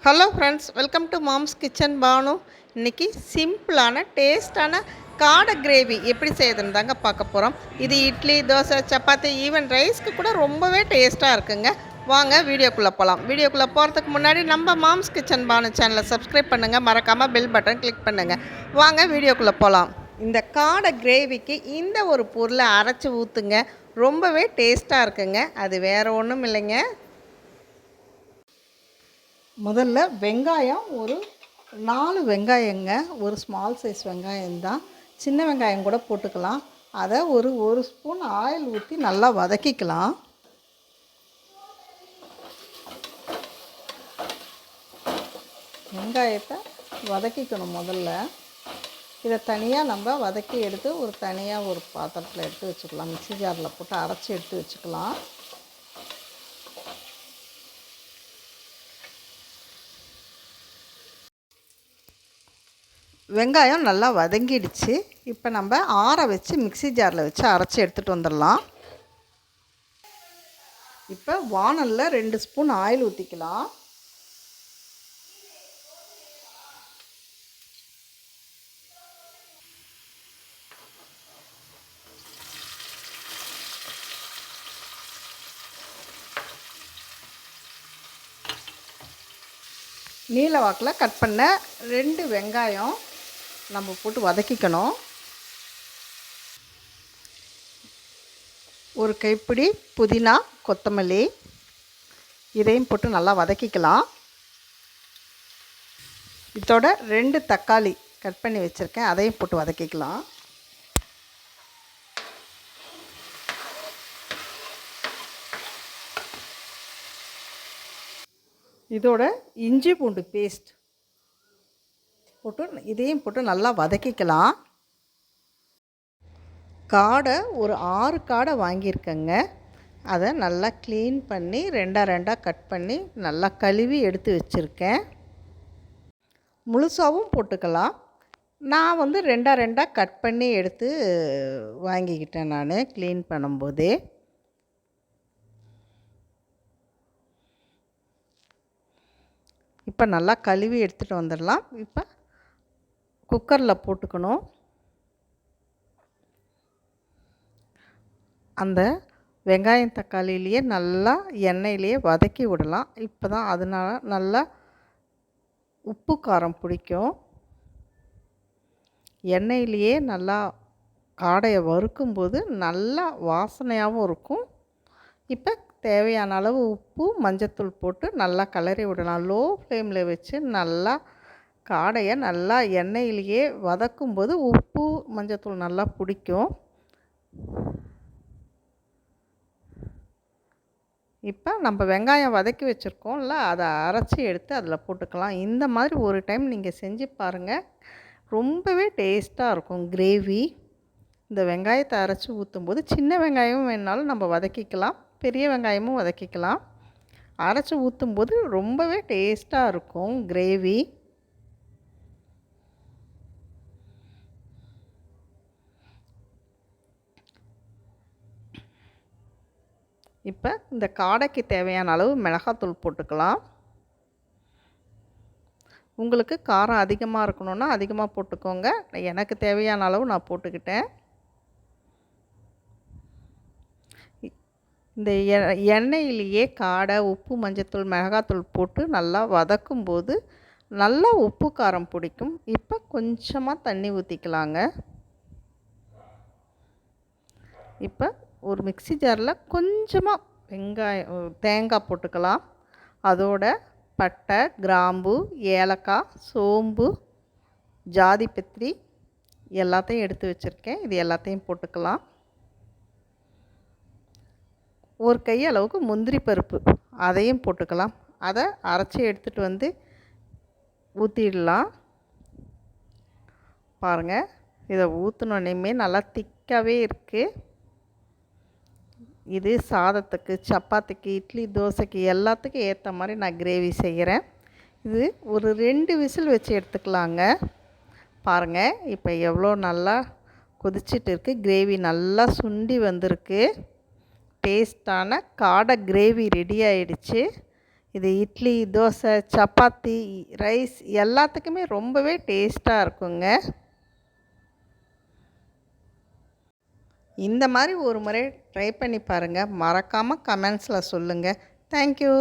Hello friends, welcome to mom's kitchen Banu. இன்றைக்கி சிம்பிளான டேஸ்டான காடை கிரேவி எப்படி செய்யுதுன்னு தாங்க பார்க்க போகிறோம். இது இட்லி, தோசை, சப்பாத்தி, ஈவன் ரைஸ்க்கு கூட ரொம்பவே டேஸ்ட்டாக இருக்குங்க. வாங்க வீடியோக்குள்ளே போகலாம். வீடியோக்குள்ளே போகிறதுக்கு முன்னாடி நம்ம மாம்ஸ் கிச்சன் பானு சேனலை சப்ஸ்கிரைப் பண்ணுங்கள், மறக்காமல் பெல் பட்டன் கிளிக் பண்ணுங்கள். வாங்க வீடியோக்குள்ளே போகலாம். இந்த காடை கிரேவிக்கு இந்த ஒரு பொருளை அரைச்சி ஊற்றுங்க, ரொம்பவே டேஸ்ட்டாக இருக்குங்க. அது வேறு ஒன்றும் இல்லைங்க. முதல்ல வெங்காயம் ஒரு 4 வெங்காயங்க, ஒரு ஸ்மால் சைஸ் வெங்காயம்தான். சின்ன வெங்காயம் கூட போட்டுக்கலாம். அதை ஒரு ஸ்பூன் ஆயில் ஊற்றி நல்லா வதக்கிக்கலாம். வெங்காயத்தை வதக்கிக்கணும் முதல்ல. இதை தனியாக நம்ம வதக்கி எடுத்து தனியாக ஒரு பாத்திரத்தில் எடுத்து வச்சுக்கலாம். மிக்ஸி ஜாரில் போட்டு அரைச்சி எடுத்து வச்சுக்கலாம். வெங்காயம் நல்லா வதங்கிடுச்சு. இப்போ நம்ம ஆற வச்சு மிக்ஸி ஜாரில் வச்சு அரைச்சி எடுத்துகிட்டு வந்துடலாம். இப்போ வானலில் 2 ஸ்பூன் ஆயில் ஊற்றிக்கலாம். நீல வாக்கில் கட் பண்ண 2 வெங்காயம் நம்ம போட்டு வதக்கிக்கணும். ஒரு கைப்பிடி புதினா, கொத்தமல்லி இதையும் போட்டு நல்லா வதக்கிக்கலாம். இதோட 2 தக்காளி கட் பண்ணி வச்சுருக்கேன், அதையும் போட்டு வதக்கிக்கலாம். இதோட இஞ்சி பூண்டு பேஸ்ட் போட்டு இதையும் போட்டு நல்லா வதக்கிக்கலாம். காடை ஒரு 6 காடை வாங்கியிருக்கேங்க. அதை நல்லா க்ளீன் பண்ணி 2 கட் பண்ணி நல்லா கழுவி எடுத்து வச்சுருக்கேன். முழுசாகவும் போட்டுக்கலாம். நான் 2 கட் பண்ணி எடுத்து வாங்கிக்கிட்டேன் நான் க்ளீன் பண்ணும்போதே. இப்போ நல்லா கழுவி எடுத்துகிட்டு வந்துடலாம். இப்போ குக்கரில் போட்டுக்கணும். அந்த வெங்காயம் தக்காளியிலேயே நல்லா எண்ணெயிலேயே வதக்கி விடலாம். இப்போ தான் அதனால நல்லா உப்பு காரம் பிடிக்கும். எண்ணெயிலேயே நல்லா காடையை வறுக்கும்போது நல்லா வாசனையாகவும் இருக்கும். இப்போ தேவையான அளவு உப்பு, மஞ்சத்தூள் போட்டு நல்லா கிளறி விடலாம். லோ ஃப்ளேமில் வச்சு நல்லா காடையை நல்லா எண்ணெயிலேயே வதக்கும்போது உப்பு, மஞ்சத்தூள் நல்லா பிடிக்கும். இப்போ நம்ம வெங்காயம் வதக்கி வச்சுருக்கோம்ல, அதை அரைச்சி எடுத்து அதில் போட்டுக்கலாம். இந்த மாதிரி ஒரு டைம் நீங்கள் செஞ்சு பாருங்கள், ரொம்பவே டேஸ்ட்டாக இருக்கும் கிரேவி. இந்த வெங்காயத்தை அரைச்சி ஊற்றும்போது சின்ன வெங்காயமும் வேணாலும் நம்ம வதக்கிக்கலாம், பெரிய வெங்காயமும் வதக்கிக்கலாம். அரைச்சி ஊற்றும்போது ரொம்பவே டேஸ்ட்டாக இருக்கும் கிரேவி. இப்போ இந்த காடைக்கு தேவையான அளவு மிளகாத்தூள் போட்டுக்கலாம். உங்களுக்கு காரம் அதிகமாக இருக்கணுன்னா அதிகமாக போட்டுக்கோங்க. எனக்கு தேவையான அளவு நான் போட்டுக்கிட்டேன். இந்த எண்ணெயிலேயே காடை, உப்பு, மஞ்சத்தூள், மிளகாத்தூள் போட்டு நல்லா வதக்கும்போது நல்லா உப்பு காரம் பிடிக்கும். இப்போ கொஞ்சமாக தண்ணி ஊற்றிக்கலாங்க. இப்போ ஒரு மிக்ஸி ஜாரில் கொஞ்சமாக தேங்காய் போட்டுக்கலாம். அதோட பட்டை, கிராம்பு, ஏலக்காய், சோம்பு, ஜாதிபத்திரி எல்லாத்தையும் எடுத்து வச்சுருக்கேன். இது எல்லாத்தையும் போட்டுக்கலாம். ஒரு கை அளவுக்கு முந்திரி பருப்பு அதையும் போட்டுக்கலாம். அதை அரைச்சி எடுத்துகிட்டு வந்து ஊற்றிடலாம். பாருங்கள், இதை ஊற்றினோன்னே நல்லா திக்காகவே இருக்குது. இது சாதத்துக்கு, சப்பாத்திக்கு, இட்லி, தோசைக்கு எல்லாத்துக்கும் ஏற்ற மாதிரி நான் கிரேவி செய்கிறேன். இது ஒரு 2 விசில் வச்சு எடுத்துக்கலாங்க. பாருங்கள், இப்போ எவ்வளோ நல்லா கொதிச்சிட்டு இருக்குது. கிரேவி நல்லா சுண்டி வந்திருக்கு. டேஸ்டான காடை கிரேவி ரெடி ஆகிடுச்சு. இது இட்லி, தோசை, சப்பாத்தி, ரைஸ் எல்லாத்துக்குமே ரொம்பவே டேஸ்ட்டாக இருக்குங்க. இந்த மாதிரி ஒரு முறை ட்ரை பண்ணி பாருங்கள். மறக்காமல் கமெண்ட்ஸில் சொல்லுங்கள். தேங்க்யூ.